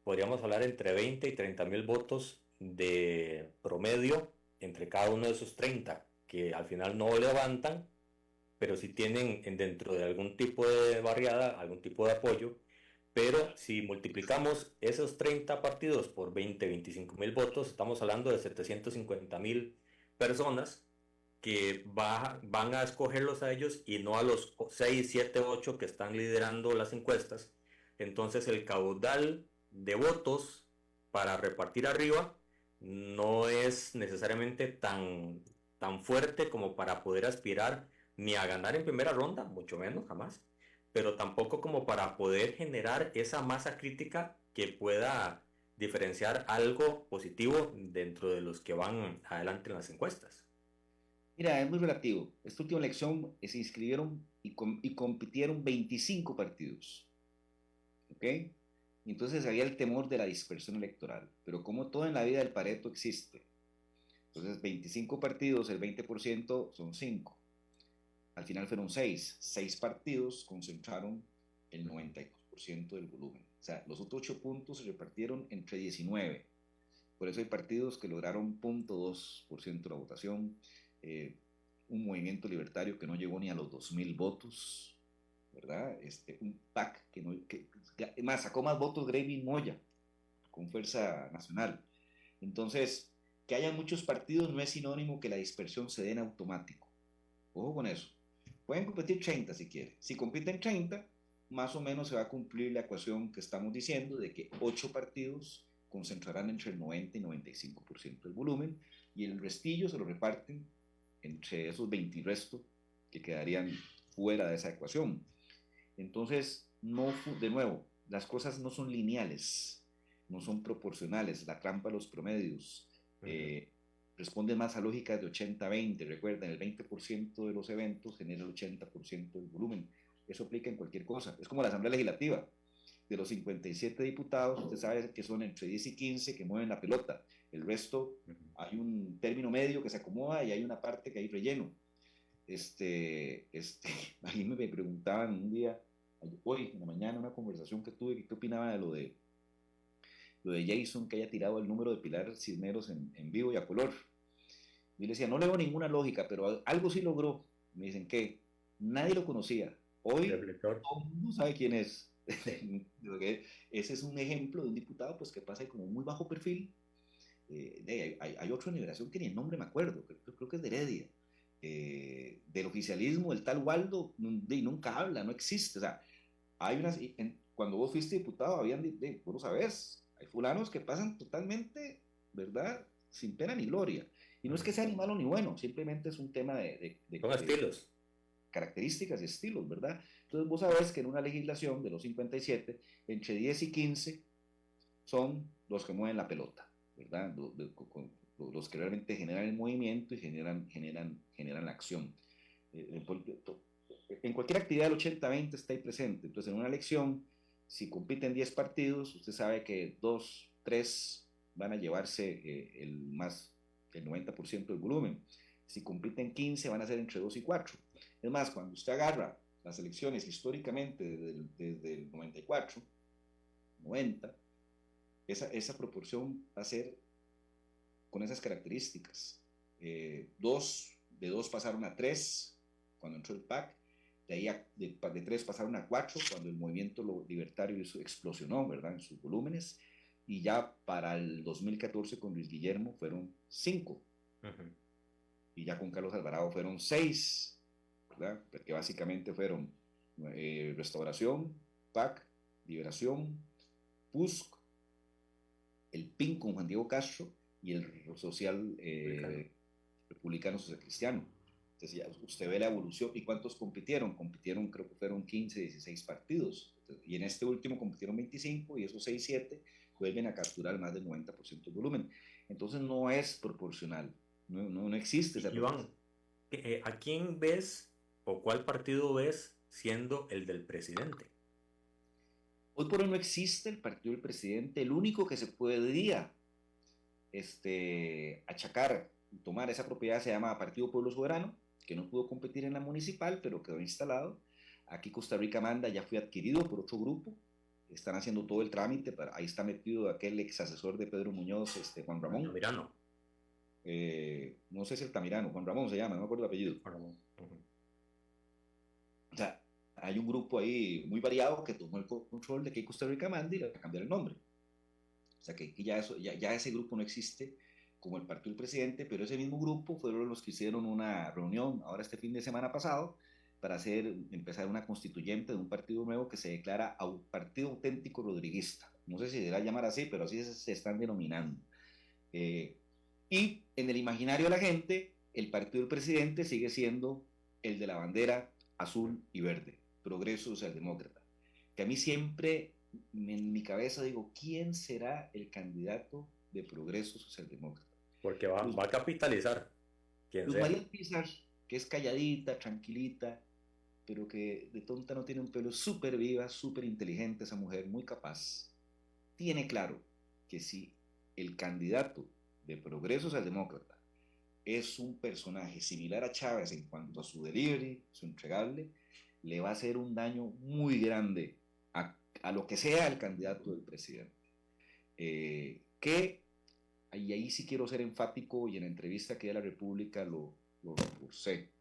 podríamos hablar entre 20 y 30 mil votos de promedio entre cada uno de esos 30, que al final no levantan, pero sí tienen dentro de algún tipo de barriada, algún tipo de apoyo. Pero si multiplicamos esos 30 partidos por 20, 25 mil votos, estamos hablando de 750 mil personas que van a escogerlos a ellos y no a los 6, 7, 8 que están liderando las encuestas. Entonces el caudal de votos para repartir arriba no es necesariamente tan fuerte como para poder aspirar ni a ganar en primera ronda, mucho menos, jamás, pero tampoco como para poder generar esa masa crítica que pueda diferenciar algo positivo dentro de los que van adelante en las encuestas. Mira, es muy relativo. Esta última elección se inscribieron y compitieron 25 partidos, ¿ok? Entonces había el temor de la dispersión electoral, pero como todo en la vida del Pareto existe, entonces 25 partidos, el 20% son 5. Al final fueron 6. 6 partidos concentraron el 92% del volumen. O sea, los otros 8 puntos se repartieron entre 19. Por eso hay partidos que lograron 0.2% de la votación. Un movimiento libertario que no llegó ni a los 2.000 votos, ¿verdad? Un PAC que más sacó más votos Gravy Moya con Fuerza Nacional. Entonces, que haya muchos partidos no es sinónimo que la dispersión se dé en automático. Ojo con eso. Pueden competir 30 si quieren. Si compiten 30, más o menos se va a cumplir la ecuación que estamos diciendo de que 8 partidos concentrarán entre el 90 y 95% del volumen, y el restillo se lo reparten entre esos 20 y resto que quedarían fuera de esa ecuación. Entonces, de nuevo, las cosas no son lineales, no son proporcionales, la trampa de los promedios. Responde más a lógicas de 80-20. Recuerden, el 20% de los eventos genera el 80% del volumen. Eso aplica en cualquier cosa. Es como la Asamblea Legislativa. De los 57 diputados, usted sabe que son entre 10 y 15 que mueven la pelota. El resto, hay un término medio que se acomoda y hay una parte que hay relleno. A mí me preguntaban un día, hoy en la mañana, una conversación que tuve, ¿qué opinaba de lo de Jason, que haya tirado el número de Pilar Cisneros en vivo y a color? Y le decía, no le veo ninguna lógica, pero algo sí logró. Me dicen que nadie lo conocía. Hoy todo el mundo sabe quién es. Ese es un ejemplo de un diputado pues, que pasa como muy bajo perfil. Hay otra generación que ni el nombre me acuerdo, creo que es de Heredia. Del oficialismo, el tal Waldo, nunca habla, no existe. O sea, cuando vos fuiste diputado, vos lo sabés, hay fulanos que pasan totalmente, ¿verdad? Sin pena ni gloria. Y no es que sea ni malo ni bueno, simplemente es un tema Son estilos. Características y estilos, ¿verdad? Entonces vos sabés que en una legislación de los 57, entre 10 y 15 son los que mueven la pelota, ¿verdad? Los que realmente generan el movimiento y generan la acción. En cualquier actividad el 80-20 está ahí presente. Entonces, en una elección, si compiten 10 partidos, usted sabe que 2, 3 van a llevarse el 90% del volumen. Si compiten 15, van a ser entre 2 y 4. Es más, cuando usted agarra las elecciones históricamente desde el 94, 90, esa proporción va a ser con esas características. De 2 pasaron a 3 cuando entró el PAC, de ahí de 3 pasaron a 4 cuando el movimiento libertario explosionó, ¿verdad?, en sus volúmenes, y ya para el 2014 con Luis Guillermo fueron 5. Uh-huh. Y ya con Carlos Alvarado fueron 6, ¿verdad?, porque básicamente fueron Restauración, PAC, Liberación, PUSC, el PIN con Juan Diego Castro y el social republicano social cristiano. Entonces ya usted ve la evolución. ¿Y cuántos compitieron? Compitieron, creo que fueron 15, 16 partidos. Entonces, y en este último compitieron 25 y esos 6, 7 vuelven a capturar más del 90% del volumen. Entonces no es proporcional. No existe esa proporción. Iván, ¿a quién ves o cuál partido ves siendo el del presidente? Hoy por hoy no existe el partido del presidente. El único que se podría achacar y tomar esa propiedad se llama Partido Pueblo Soberano, que no pudo competir en la municipal, pero quedó instalado. Aquí Costa Rica Manda ya fue adquirido por otro grupo. Están haciendo todo el trámite. Ahí está metido aquel ex asesor de Pedro Muñoz, Juan Ramón. Altamirano. No sé si Altamirano, Juan Ramón se llama, no me acuerdo el apellido. Juan Ramón. Uh-huh. O sea, hay un grupo ahí muy variado que tomó el control de que Costa Rica Manda y le va a cambiar el nombre. O sea, que ya ese grupo no existe como el partido del presidente, pero ese mismo grupo fueron los que hicieron una reunión ahora este fin de semana pasado para empezar una constituyente de un partido nuevo que se declara Partido Auténtico Rodriguista. No sé si se deberá llamar así, pero así se están denominando. Y en el imaginario de la gente, el partido del presidente sigue siendo el de la bandera azul y verde, Progreso Socialdemócrata, que a mí siempre en mi cabeza digo, ¿quién será el candidato de Progreso Socialdemócrata? Porque va a capitalizar. Luz María Pizar, que es calladita, tranquilita, pero que de tonta no tiene un pelo, súper viva, súper inteligente esa mujer, muy capaz. Tiene claro que si el candidato de Progreso Socialdemócrata es un personaje similar a Chávez en cuanto a su delivery, su entregable, le va a hacer un daño muy grande a lo que sea el candidato del presidente. Y ahí sí quiero ser enfático, y en la entrevista que di a la República lo reforcé.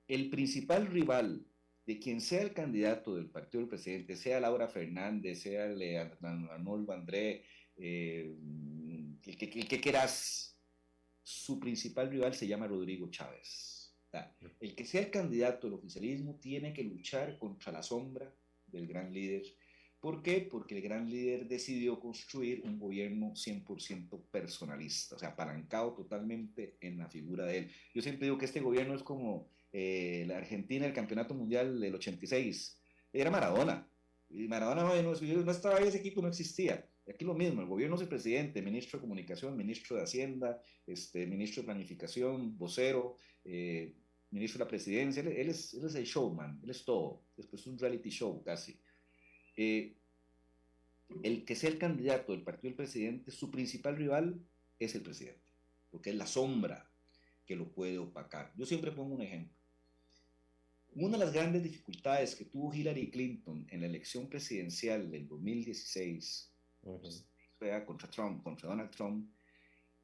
El principal rival de quien sea el candidato del partido del presidente, sea Laura Fernández, sea Arnoldo André, el que quieras, su principal rival se llama Rodrigo Chávez. El que sea el candidato del oficialismo tiene que luchar contra la sombra del gran líder. ¿Por qué? Porque el gran líder decidió construir un gobierno 100% personalista, o sea, apalancado totalmente en la figura de él. Yo siempre digo que este gobierno es como la Argentina, el campeonato mundial del 86. Era Maradona. Y Maradona no estaba ahí, ese equipo no existía. Aquí lo mismo, el gobierno es el presidente, ministro de Comunicación, ministro de Hacienda, ministro de Planificación, vocero, ministro de la Presidencia. Él es el showman, él es todo. Después es un reality show casi. El que sea el candidato del partido del presidente, su principal rival es el presidente, porque es la sombra que lo puede opacar. Yo siempre pongo un ejemplo. Una de las grandes dificultades que tuvo Hillary Clinton en la elección presidencial del 2016 contra Donald Trump,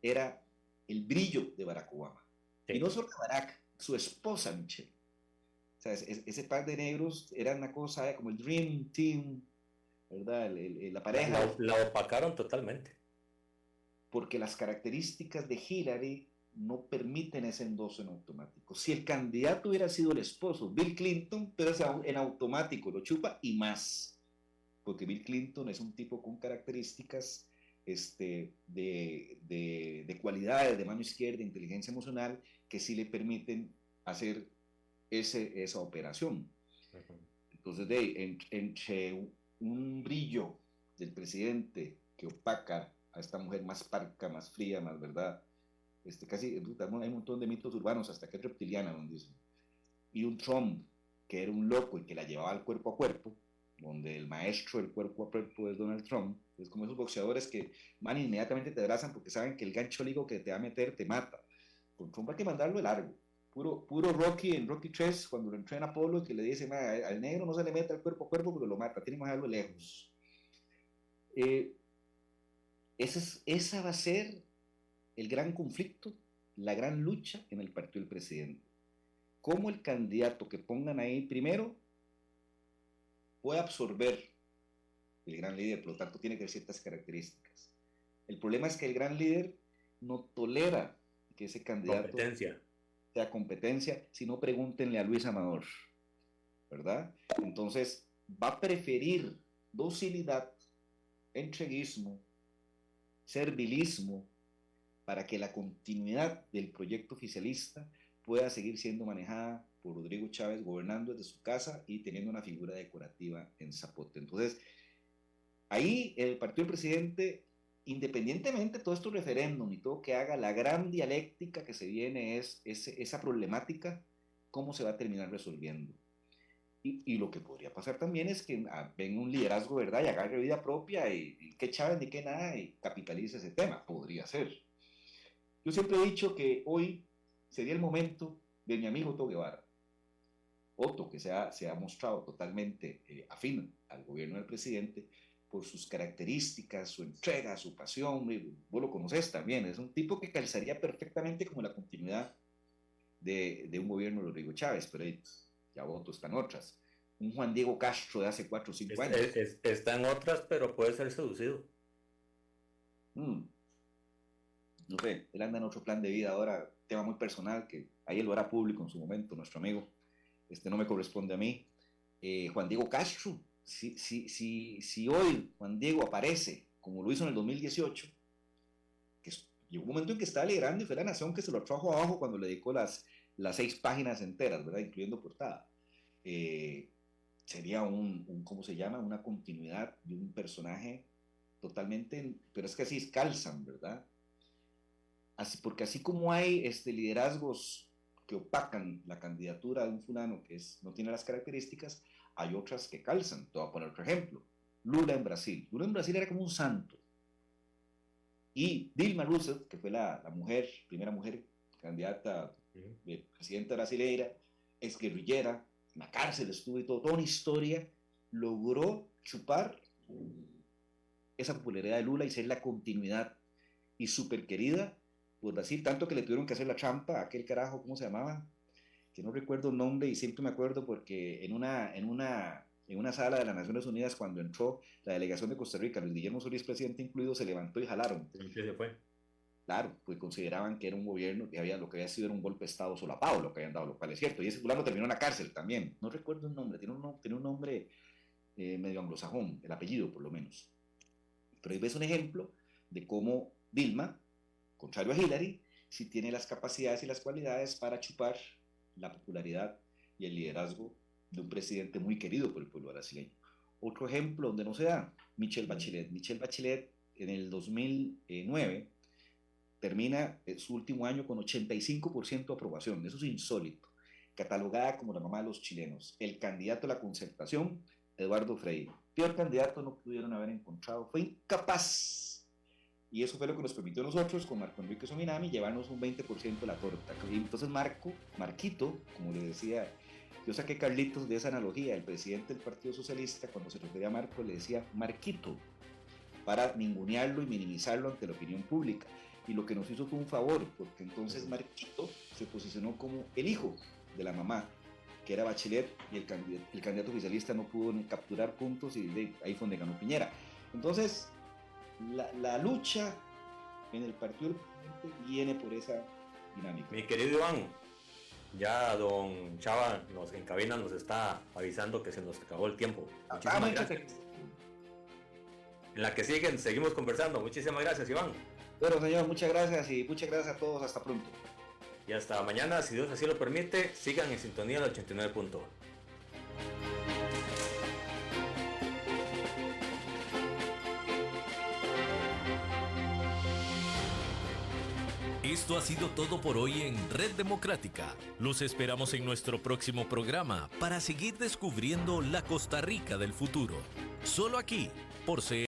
era el brillo de Barack Obama. Sí. Y no solo Barack, su esposa Michelle. O sea, ese par de negros era una cosa como el Dream Team, ¿verdad? La pareja. La opacaron totalmente. Porque las características de Hillary no permiten ese endoso en automático. Si el candidato hubiera sido el esposo, Bill Clinton, pero en automático lo chupa y más. Porque Bill Clinton es un tipo con características de cualidades de mano izquierda, de inteligencia emocional, que sí le permiten hacer esa operación. Entonces, entre un brillo del presidente que opaca a esta mujer más parca, más fría, más verdad, casi hay un montón de mitos urbanos, hasta que es reptiliana, donde dicen, y un Trump que era un loco y que la llevaba al cuerpo a cuerpo, donde el maestro del cuerpo a cuerpo es Donald Trump. Es como esos boxeadores que van inmediatamente te abrazan porque saben que el gancho ligo que te va a meter te mata. Con Trump hay que mandarlo de largo. Puro Rocky en Rocky 3, cuando lo entrena Apolo, que le dice, al negro no se le mete al cuerpo a cuerpo porque lo mata, tiene que dejarlo lejos. Esa va a ser el gran conflicto, la gran lucha en el partido del presidente. Cómo el candidato que pongan ahí primero puede absorber el gran líder, por lo tanto tiene que tener ciertas características. El problema es que el gran líder no tolera que ese candidato sea competencia, si no pregúntenle a Luis Amador, ¿verdad? Entonces va a preferir docilidad, entreguismo, servilismo, para que la continuidad del proyecto oficialista pueda seguir siendo manejada por Rodrigo Chávez, gobernando desde su casa y teniendo una figura decorativa en Zapote. Entonces, ahí el partido del presidente, independientemente de todo esto referéndum y todo que haga, la gran dialéctica que se viene es esa problemática, cómo se va a terminar resolviendo. Y lo que podría pasar también es que venga un liderazgo, ¿verdad? Y agarre vida propia y que Chávez ni que nada y capitalice ese tema. Podría ser. Yo siempre he dicho que hoy sería el momento de mi amigo Otto Guevara. Otto, que se ha mostrado totalmente afín al gobierno del presidente por sus características, su entrega, su pasión. Vos lo conocés también. Es un tipo que calzaría perfectamente como la continuidad de un gobierno de Rodrigo Chávez, pero ya Otto están otras. Un Juan Diego Castro de hace 4 o 5 años. Están otras, pero puede ser seducido. No sé, él anda en otro plan de vida ahora, tema muy personal, que ahí él lo hará público en su momento, nuestro amigo. No me corresponde a mí. Juan Diego Castro, si hoy Juan Diego aparece, como lo hizo en el 2018, que llegó un momento en que estaba liderando y fue la Nación que se lo trajo abajo cuando le dedicó las 6 páginas enteras, ¿verdad? Incluyendo portada. Sería ¿cómo se llama? Una continuidad de un personaje totalmente, pero es que así calzan, ¿verdad? Porque así como hay liderazgos que opacan la candidatura de un fulano que no tiene las características, hay otras que calzan. Te voy a poner otro ejemplo. Lula en Brasil. Lula en Brasil era como un santo. Y Dilma Rousseff, que fue la primera mujer candidata de presidenta brasileira, es guerrillera, en la cárcel estuvo y toda una historia, logró chupar esa popularidad de Lula y ser la continuidad y súper querida por Brasil, tanto que le tuvieron que hacer la trampa a aquel carajo, ¿cómo se llamaba? Que no recuerdo el nombre y siempre me acuerdo porque en una sala de las Naciones Unidas, cuando entró la delegación de Costa Rica, Luis Guillermo Solís, presidente incluido, se levantó y jalaron. ¿Qué se fue? Claro, pues consideraban que era un gobierno que lo que había sido era un golpe de Estado solapado, lo que habían dado, lo cual es cierto. Y ese fulano terminó en la cárcel también. No recuerdo el nombre, tiene un nombre medio anglosajón, el apellido por lo menos. Pero ahí ves un ejemplo de cómo Dilma, contrario a Hillary, sí tiene las capacidades y las cualidades para chupar la popularidad y el liderazgo de un presidente muy querido por el pueblo brasileño. Otro ejemplo donde no se da, Michelle Bachelet. Michelle Bachelet en el 2009 termina su último año con 85% de aprobación. Eso es insólito. Catalogada como la mamá de los chilenos. El candidato a la Concertación, Eduardo Frei. Peor candidato no pudieron haber encontrado. Fue incapaz. Y eso fue lo que nos permitió a nosotros, con Marco Enrique Sominami, llevarnos un 20% de la torta. Y entonces Marquito, como le decía, yo saqué Carlitos de esa analogía. El presidente del Partido Socialista, cuando se refería a Marco, le decía Marquito, para ningunearlo y minimizarlo ante la opinión pública. Y lo que nos hizo fue un favor, porque entonces Marquito se posicionó como el hijo de la mamá, que era Bachelet, y el candidato oficialista no pudo ni capturar puntos y ahí fue donde ganó Piñera. Entonces, la lucha en el partido viene por esa dinámica. Mi querido Iván, ya don Chava en cabina nos está avisando que se nos acabó el tiempo. Muchísimas gracias. En la que siguen, seguimos conversando. Muchísimas gracias, Iván. Bueno, señor, muchas gracias y muchas gracias a todos. Hasta pronto. Y hasta mañana, si Dios así lo permite, sigan en sintonía del 89.1. Esto ha sido todo por hoy en Red Democrática. Los esperamos en nuestro próximo programa para seguir descubriendo la Costa Rica del futuro. Solo aquí, por